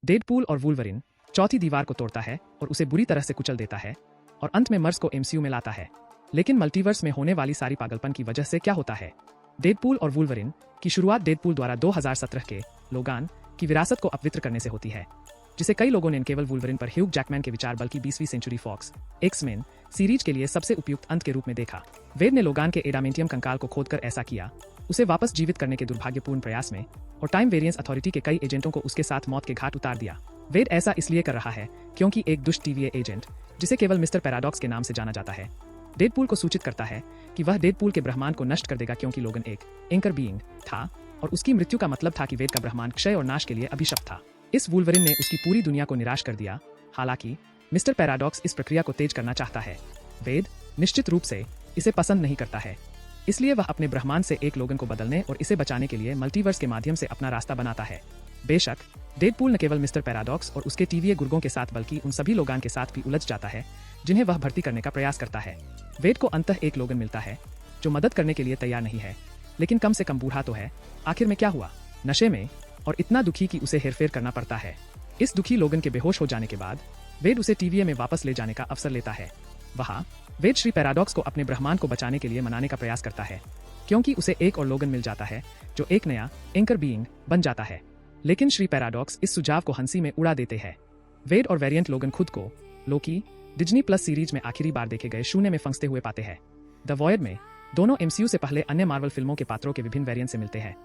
Deadpool और Wolverine चौथी दीवार को तोड़ता है और उसे बुरी तरह से कुचल देता है और अंत में मर्स को एमसीयू में लाता है। लेकिन मल्टीवर्स में होने वाली सारी पागलपन की वजह से क्या होता है? डेडपूल और वुल्वरिन की शुरुआत डेडपूल द्वारा 2017 के लोगान की विरासत को अपवित्र करने से होती है, जिसे कई लोगों ने न केवल वुल्वरिन पर ह्यूग जैकमैन के विचार बल्कि 20वीं सेंचुरी फॉक्स एक्स-मेन सीरीज के लिए सबसे उपयुक्त अंत के रूप में देखा। वेड ने लोगान के एडामेंटियम कंकाल को खोदकर ऐसा किया, उसे वापस जीवित करने के दुर्भाग्यपूर्ण प्रयास में, और टाइम वेरिएंस अथॉरिटी के कई एजेंटों को उसके साथ मौत के घाट उतार दिया। वेड ऐसा इसलिए कर रहा है क्योंकि एक दुष्ट टीवीए एजेंट, जिसे केवल मिस्टर पैराडॉक्स के नाम से जाना जाता है, डेडपूल को सूचित करता है कि वह डेडपूल के ब्रह्मांड को नष्ट कर देगा क्योंकि लोगन एक एंकर बीइंग था और उसकी मृत्यु का मतलब था कि वेड का ब्रह्मांड क्षय और नाश के लिए अभिशप्त था। इस वुल्वरिन ने उसकी पूरी दुनिया को निराश कर दिया। हालांकि मिस्टर पैराडॉक्स इस प्रक्रिया को तेज करना चाहता है। वेड निश्चित रूप से इसे पसंद नहीं करता है, इसलिए वह अपने ब्रह्मांड से एक लोगन को बदलने और इसे बचाने के लिए मल्टीवर्स के माध्यम से अपना रास्ता बनाता है। बेशक डेडपूल न केवल मिस्टर पैराडॉक्स और उसके टीवीए गुर्गों के साथ बल्कि उन सभी लोगान के साथ भी उलझ जाता है जिन्हें वह भर्ती करने का प्रयास करता है। वेड को अंततः एक लोगन मिलता है जो मदद करने के लिए तैयार नहीं है, लेकिन कम से कम बूढ़ा तो है। आखिर में क्या हुआ? नशे में और इतना दुखी कि उसे हेरफेर करना पड़ता है। इस दुखी लोगन के बेहोश हो जाने के बाद वेड उसे टीवीए में वापस ले जाने का अवसर लेता है। वहां वेड श्री पैराडॉक्स को अपने ब्रह्मांड को बचाने के लिए मनाने का प्रयास करता है, क्योंकि उसे एक और लोगन मिल जाता है जो एक नया एंकर बीइंग बन जाता है। लेकिन श्री पैराडॉक्स इस सुझाव को हंसी में उड़ा देते हैं। वेड और वेरिएंट लोगन खुद को लोकी डिज्नी प्लस सीरीज में आखिरी बार देखे गए शून्य में फंसते हुए पाते हैं। द वॉयड में दोनों एमसीयू से पहले अन्य मार्वल फिल्मों के पात्रों के विभिन्न वेरिएंट से मिलते हैं,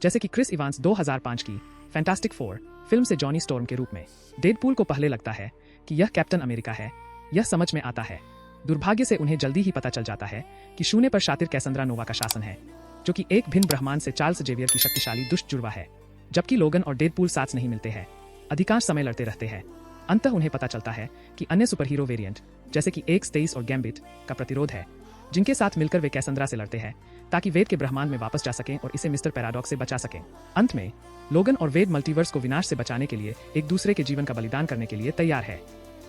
जैसे कि क्रिस इवांस 2005 की फैंटास्टिक फोर फिल्म से जॉनी स्टॉर्म के रूप में। डेडपूल को पहले लगता है कि यह कैप्टन अमेरिका है। यह समझ में आता है। दुर्भाग्य से उन्हें जल्दी ही पता चल जाता है कि शून्य पर शातिर कैसेंड्रा नोवा का शासन है, जो कि एक भिन्न ब्रह्मांड से चार्ल्स जेवियर की शक्तिशाली दुष्ट जुड़वा है। जबकि लोगन और डेडपूल साथ नहीं मिलते हैं, अधिकांश समय लड़ते रहते हैं। अंततः उन्हें पता चलता है कि अन्य सुपरहीरो वेरिएंट जैसे कि X-23 और गैम्बिट का प्रतिरोध है, जिनके साथ मिलकर वे कैसेंड्रा से लड़ते हैं ताकि वेड के ब्रह्मांड में वापस जा सकें और इसे मिस्टर पैराडॉक्स से बचा सकें। अंत में लोगन और वेड मल्टीवर्स को विनाश से बचाने के लिए एक दूसरे के जीवन का बलिदान करने के लिए तैयार है।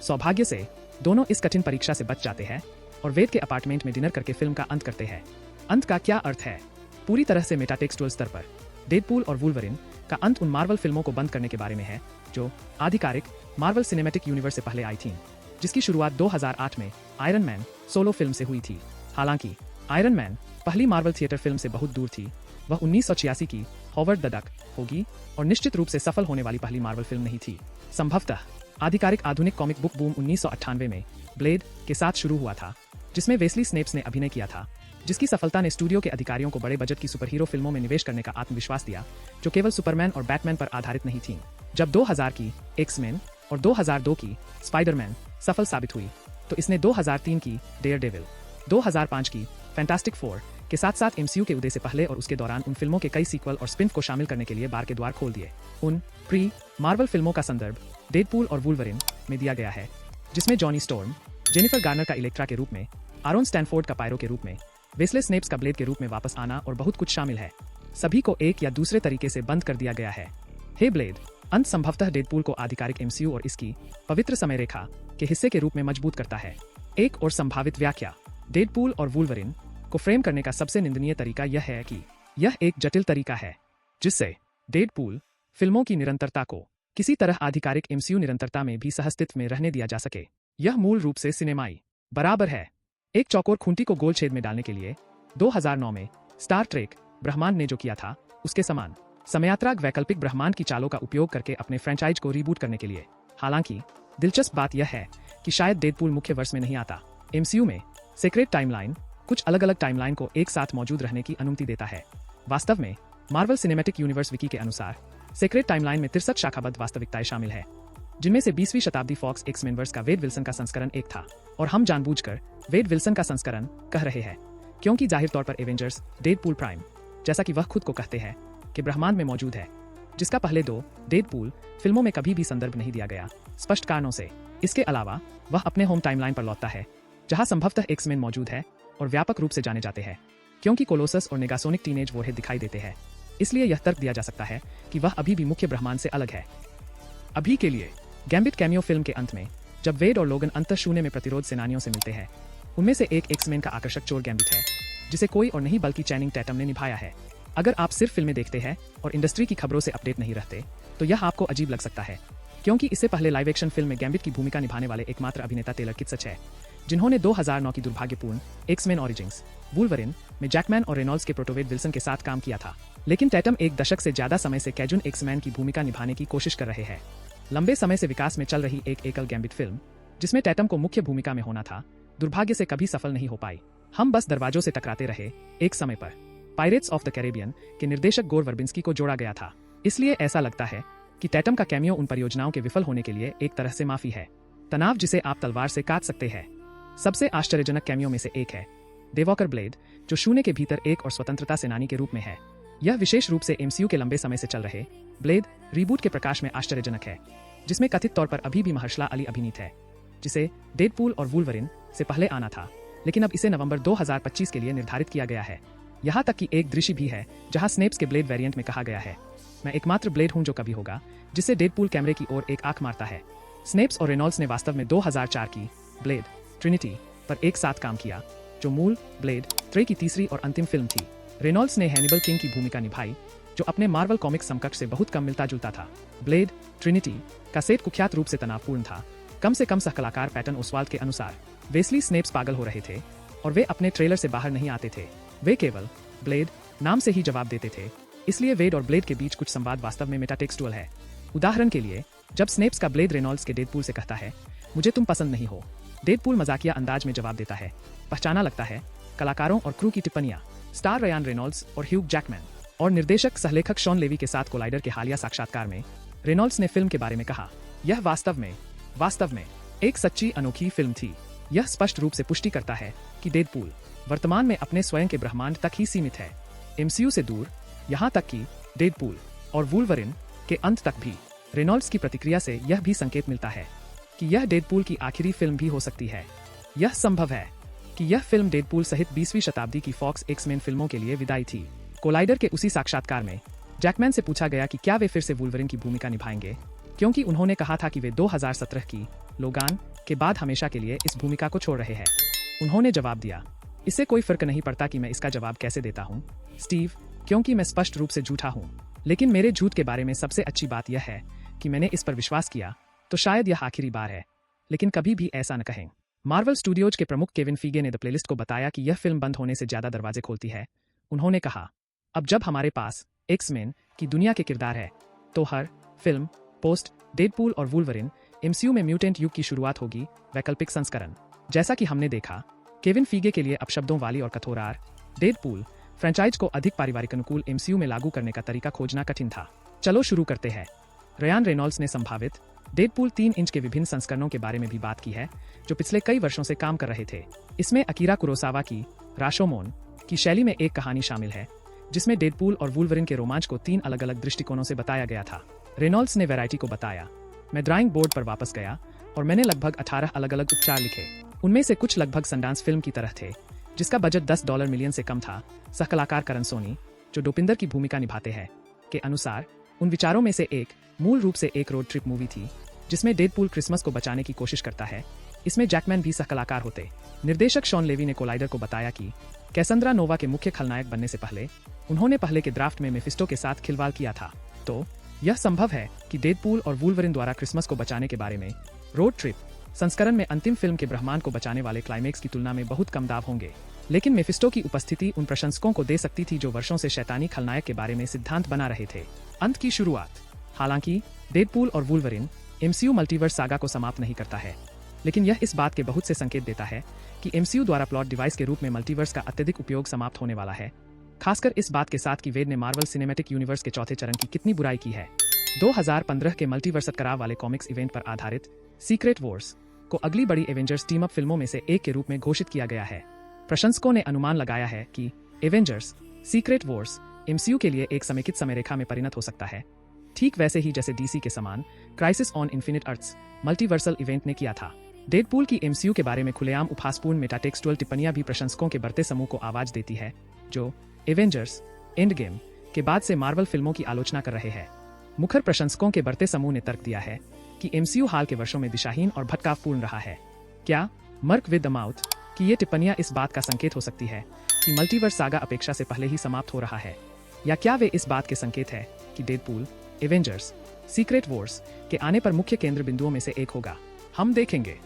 सौभाग्य से दोनों इस कठिन परीक्षा से बच जाते हैं और वेड के अपार्टमेंट में डिनर करके फिल्म का अंत करते हैं। अंत का क्या अर्थ है? पूरी तरह से मेटाटेक्सुअल स्तर पर डेडपूल और वुल्वरिन का अंत उन मार्वल फिल्मों को बंद करने के बारे में है जो आधिकारिक मार्वल सिनेमैटिक यूनिवर्स से पहले आई थीं, जिसकी शुरुआत 2008 में आयरन मैन सोलो फिल्म से हुई थी। हालांकि आयरन मैन पहली मार्वल थिएटर फिल्म से बहुत दूर थी। वह 1986 की हॉवर्ड द डक होगी और निश्चित रूप से सफल होने वाली पहली मार्वल फिल्म नहीं थी। संभवतः आधिकारिक आधुनिक कॉमिक बुक बूम 1998 में ब्लेड के साथ शुरू हुआ था, जिसमें वेस्ली स्नेप्स ने अभिनय किया था, जिसकी सफलता ने स्टूडियो के अधिकारियों को बड़े बजट की सुपरहीरो फिल्मों में निवेश करने का आत्मविश्वास दिया, जो केवल सुपरमैन और बैटमैन पर आधारित नहीं थीं। जब 2000 की एक्स-मेन और 2002 की स्पाइडरमैन सफल साबित हुई, तो इसने 2003 की डेयरडेविल, 2005 की फैंटास्टिक फोर के साथ साथ एमसीयू के उदय से पहले और उसके दौरान उन फिल्मों के कई सीक्वल और स्पिन को शामिल करने के लिए बार के द्वार खोल दिए। उन प्री मार्वल फिल्मों का संदर्भ डेडपूल और वुल्वरिन में दिया गया है, जिसमें जॉनी स्टॉर्म, जेनिफर गार्नर का इलेक्ट्रा के रूप में, आरोन स्टैनफोर्ड का पायरो के रूप में, वेस्ले स्नेप्स का ब्लेड के रूप में वापस आना और बहुत कुछ शामिल है। सभी को एक या दूसरे तरीके से बंद कर दिया गया है। हे ब्लेड अंत संभवतः डेडपूल को आधिकारिक एमसीयू और इसकी पवित्र समय रेखा के हिस्से के रूप में मजबूत करता है। एक और संभावित व्याख्या डेडपूल और वुल्वरिन को फ्रेम करने का सबसे निंदनीय तरीका यह है कि यह एक जटिल तरीका है जिससे डेडपूल फिल्मों की निरंतरता को किसी तरह आधिकारिक एमसीयू निरंतरता में भी सहअस्तित्व में रहने दिया जा सके। यह मूल रूप से सिनेमाई बराबर है। एक चौकोर खूंटी को गोल छेद में डालने के लिए 2009 में स्टार ट्रेक ब्रह्मांड ने जो किया था, उसके समान समयात्राक वैकल्पिक ब्रह्मांड की चालों का उपयोग करके अपने फ्रेंचाइज को रीबूट करने के लिए। हालांकि दिलचस्प बात यह है कि शायद डेडपूल मुख्य वर्ष में नहीं आता। एमसीयू में सीक्रेट टाइमलाइन कुछ अलग अलग टाइमलाइन को एक साथ मौजूद रहने की अनुमति देता है। वास्तव में मार्वल सिनेमैटिक यूनिवर्स विकी के अनुसार सीक्रेट टाइमलाइन में 63 शाखाबद्ध वास्तविकताएं शामिल है, जिनमें से 20वीं शताब्दी फॉक्स एक्स-मेनवर्स का वेड विल्सन का संस्करण एक था। और हम जानबूझकर वेड विल्सन का संस्करण कह रहे हैं क्योंकि जाहिर तौर पर एवेंजर्स डेडपूल प्राइम, जैसा कि वह खुद को कहते हैं, के ब्रह्मांड में मौजूद है, जिसका पहले दो डेडपूल फिल्मों में कभी भी संदर्भ नहीं दिया गया, स्पष्ट कारणों से। इसके अलावा वह अपने होम टाइमलाइन पर लौटता है, जहां संभवतः एक्स-मेन मौजूद है और व्यापक रूप से जाने जाते हैं क्योंकि कोलोसस और नेगासोनिक टीनेज वॉरहेड दिखाई देते हैं। इसलिए यह तर्क दिया जा सकता है कि वह अभी भी मुख्य ब्रह्मांड से अलग है। अभी के लिए गैम्बिट कैमियो फिल्म के अंत में जब वेड और लोगन अंतः शून्य में प्रतिरोध सेनानियों से मिलते हैं, उनमें से एक एक्स-मेन का आकर्षक चोर गैम्बिट है, जिसे कोई और नहीं बल्कि चैनिंग टैटम ने निभाया है। अगर आप सिर्फ फिल्में देखते हैं और इंडस्ट्री की खबरों से अपडेट नहीं रहते, तो यह आपको अजीब लग सकता है, क्योंकि इससे पहले लाइव एक्शन फिल्म में गैम्बिट की भूमिका निभाने वाले एकमात्र अभिनेता टेलर किटच है, जिन्होंने 2009 की दुर्भाग्यपूर्ण एक्समैन ऑरिजिन्स वुल्वरिन में जैकमैन और रेनॉल्ड्स के प्रोटोवेट विल्सन के साथ काम किया था। लेकिन टैटम एक दशक से ज्यादा समय से कैजुन एक्समैन की भूमिका निभाने की कोशिश कर रहे हैं। लंबे समय से विकास में चल रही एक एकल गैम्बिट फिल्म, जिसमें टैटम को मुख्य भूमिका में होना था, दुर्भाग्य से कभी सफल नहीं हो पाई। हम बस दरवाजों से टकराते रहे। एक समय पर पायरेट्स ऑफ द कैरेबियन के निर्देशक गोर वर्बिंस्की को जोड़ा गया था, इसलिए ऐसा लगता है कि टैटम का कैमियो उन परियोजनाओं के विफल होने के लिए एक तरह से माफी है। तनाव जिसे आप तलवार से काट सकते हैं। सबसे आश्चर्यजनक कैमियो में से एक है डेवॉकर ब्लेड, जो शून्य के भीतर एक और स्वतंत्रता सेनानी के रूप में है। यह विशेष रूप से एमसीयू के लंबे समय से चल रहे ब्लेड रीबूट के प्रकाश में आश्चर्यजनक है, जिसमें कथित तौर पर अभी भी महर्षला अली अभिनीत है, जिसे डेडपूल और वुल्वरिन से पहले आना था, लेकिन अब इसे नवंबर 2025 के लिए निर्धारित किया गया है। यहाँ तक कि एक दृश्य भी है जहाँ स्नेप्स के ब्लेड वेरिएंट में कहा गया है, मैं एकमात्र ब्लेड हूँ जो कभी होगा, जिससे डेडपूल कैमरे की ओर एक आंख मारता है। स्नेप्स और रेनॉल्ड्स ने वास्तव में 2004 की ब्लेड ट्रिनिटी पर एक साथ काम किया, जो मूल ब्लेड 3 की तीसरी और अंतिम फिल्म थी। रेनॉल्ड्स ने हैनिबल किंग की भूमिका निभाई, जो अपने मार्वल कॉमिक्स समकक्ष से बहुत कम मिलता जुलता था। ब्लेड ट्रिनिटी का सेट कुख्यात रूप से तनावपूर्ण था। कम से कम सहकलाकार पैटर्न ओसवाल्ड के अनुसार वेस्ली स्नेप्स पागल हो रहे थे और वे अपने ट्रेलर से बाहर नहीं आते थे। वे केवल ब्लेड नाम से ही जवाब देते थे, इसलिए वेड और ब्लेड के बीच कुछ संवाद वास्तव में मेटाटेक्सुअल है। उदाहरण के लिए, जब स्नेप्स का ब्लेड रेनॉल्ड्स के डेडपूल से कहता है, मुझे तुम पसंद नहीं हो, डेडपूल मजाकिया अंदाज में जवाब देता है। पहचाना लगता है कलाकारों और क्रू की टिप्पणियां, स्टार रयान रेनॉल्ड्स और ह्यूग जैकमैन और निर्देशक सहलेखक शॉन लेवी के साथ कोलाइडर के हालिया साक्षात्कार में रेनॉल्ड्स ने फिल्म के बारे में कहा, यह वास्तव में एक सच्ची अनोखी फिल्म थी। यह स्पष्ट रूप से पुष्टि करता है कि डेडपूल वर्तमान में अपने स्वयं के ब्रह्मांड तक ही सीमित है, एमसीयू से दूर, यहाँ तक कि डेडपूल और वुल्वरिन के अंत तक भी। रेनॉल्ड्स की प्रतिक्रिया से यह भी संकेत मिलता है कि यह डेडपूल की आखिरी फिल्म भी हो सकती है। यह संभव है कि यह फिल्म डेडपूल सहित 20वीं शताब्दी की फॉक्स एक्समैन फिल्मों के लिए विदाई थी। कोलाइडर के उसी साक्षात्कार में जैकमैन से पूछा गया कि क्या वे फिर से वुल्वरिन की भूमिका निभाएंगे, क्योंकि उन्होंने कहा था कि वे 2017 की लोगान के बाद हमेशा के लिए इस भूमिका को छोड़ रहे हैं। उन्होंने जवाब दिया, इससे कोई फर्क नहीं पड़ता कि मैं इसका जवाब कैसे देता हूँ, स्टीव, क्योंकि मैं स्पष्ट रूप से झूठा हूँ। लेकिन मेरे झूठ के बारे में सबसे अच्छी बात यह है कि मैंने इस पर विश्वास किया, तो शायद यह आखिरी बार है, लेकिन कभी भी ऐसा न कहें। मार्वल स्टूडियोज के प्रमुख केविन फीगे ने द प्लेलिस्ट को बताया कि यह फिल्म बंद होने से ज्यादा दरवाजे खोलती है। उन्होंने कहा, अब जब हमारे पास एक्समैन की दुनिया के किरदार है, तो हर फिल्म पोस्ट डेडपूल और वुल्वरिन एमसीयू में म्यूटेंट युग की शुरुआत होगी, वैकल्पिक संस्करण। जैसा कि हमने देखा, केविन फीगे के लिए अपशब्दों वाली और कठोर आर डेडपूल फ्रेंचाइज को अधिक पारिवारिक अनुकूल एमसीयू में लागू करने का तरीका खोजना कठिन था। चलो शुरू करते हैं। रयान रेनॉल्ड्स ने संभावित डेडपूल 3 इंच के विभिन्न संस्करणों के बारे में भी बात की है, जो पिछले कई वर्षों से काम कर रहे थे। इसमें अकीरा कुरोसावा की राशोमोन की शैली में एक कहानी शामिल है, जिसमें डेडपूल और वुल्वरिन के रोमांच को 3 अलग अलग दृष्टिकोणों से बताया गया था। रेनॉल्ड्स ने वैरायटी को बताया, मैं ड्राइंग बोर्ड पर वापस गया और मैंने लगभग 18 अलग अलग उपचार लिखे। उनमें से कुछ लगभग सनडांस फिल्म की तरह थे, जिसका बजट $10 मिलियन से कम था। सहकलाकार करण सोनी, जो डोपिंदर की भूमिका निभाते हैं, के अनुसार उन विचारों में से एक मूल रूप से एक रोड ट्रिप मूवी थी, जिसमें डेडपूल क्रिसमस को बचाने की कोशिश करता है। इसमें जैकमैन भी सहकलाकार होते। निर्देशक शॉन लेवी ने कोलाइडर को बताया कि कैसंद्रा नोवा के मुख्य खलनायक बनने से पहले उन्होंने पहले के ड्राफ्ट में मेफिस्टो के साथ खिलवाड़ किया था। तो यह संभव है कि डेडपूल और वुल्वरिन द्वारा क्रिसमस को बचाने के बारे में रोड ट्रिप संस्करण में अंतिम फिल्म के ब्रह्मांड को बचाने वाले क्लाइमेक्स की तुलना में बहुत कम दाव होंगे। लेकिन मेफिस्टो की उपस्थिति उन प्रशंसकों को दे सकती थी जो वर्षों से शैतानी खलनायक के बारे में सिद्धांत बना रहे थे। अंत की शुरुआत। हालांकि डेडपूल और वुल्वरिन एमसीयू मल्टीवर्स सागा को समाप्त नहीं करता है, लेकिन यह इस बात के बहुत से संकेत देता है कि एमसीयू द्वारा प्लॉट डिवाइस के रूप में मल्टीवर्स का अत्यधिक उपयोग समाप्त होने वाला है, खासकर इस बात के साथ कि वेड ने मार्वल सिनेमैटिक यूनिवर्स के चौथे चरण की कितनी बुराई की है। 2015 के मल्टीवर्स कराव वाले कॉमिक्स इवेंट पर आधारित सीक्रेट वॉर्स को अगली बड़ी एवेंजर्स टीम अप फिल्मों में से एक के रूप में घोषित किया गया है। प्रशंसकों ने अनुमान लगाया है कि एवेंजर्स सीक्रेट वॉर्स एमसीयू के लिए एक समेकित समय रेखा में परिणत हो सकता है, ठीक वैसे ही जैसे डीसी के समान crisis on infinite earths multiversal event ने किया था। डेडपूल की एमसीयू के बारे में खुलेआम उपहासपूर्ण मेटाटेक्सुअल टिप्पणियां भी प्रशंसकों के बढ़ते समूह को आवाज देती है, जो एवेंजर्स एंड गेम के बाद से मार्वल फिल्मों की आलोचना कर रहे हैं। मुखर प्रशंसकों के बढ़ते समूह ने तर्क दिया है कि एमसीयू हाल के वर्षों में दिशाहीन और भटकावपूर्ण रहा है। क्या मर्क विद द माउथ कि ये टिप्पणियां इस बात का संकेत हो सकती है कि मल्टीवर्स सागा अपेक्षा से पहले ही समाप्त हो रहा है, या क्या वे इस बात के संकेत है कि डेडपूल एवेंजर्स सीक्रेट वॉर्स के आने पर मुख्य केंद्र बिंदुओं में से एक होगा। हम देखेंगे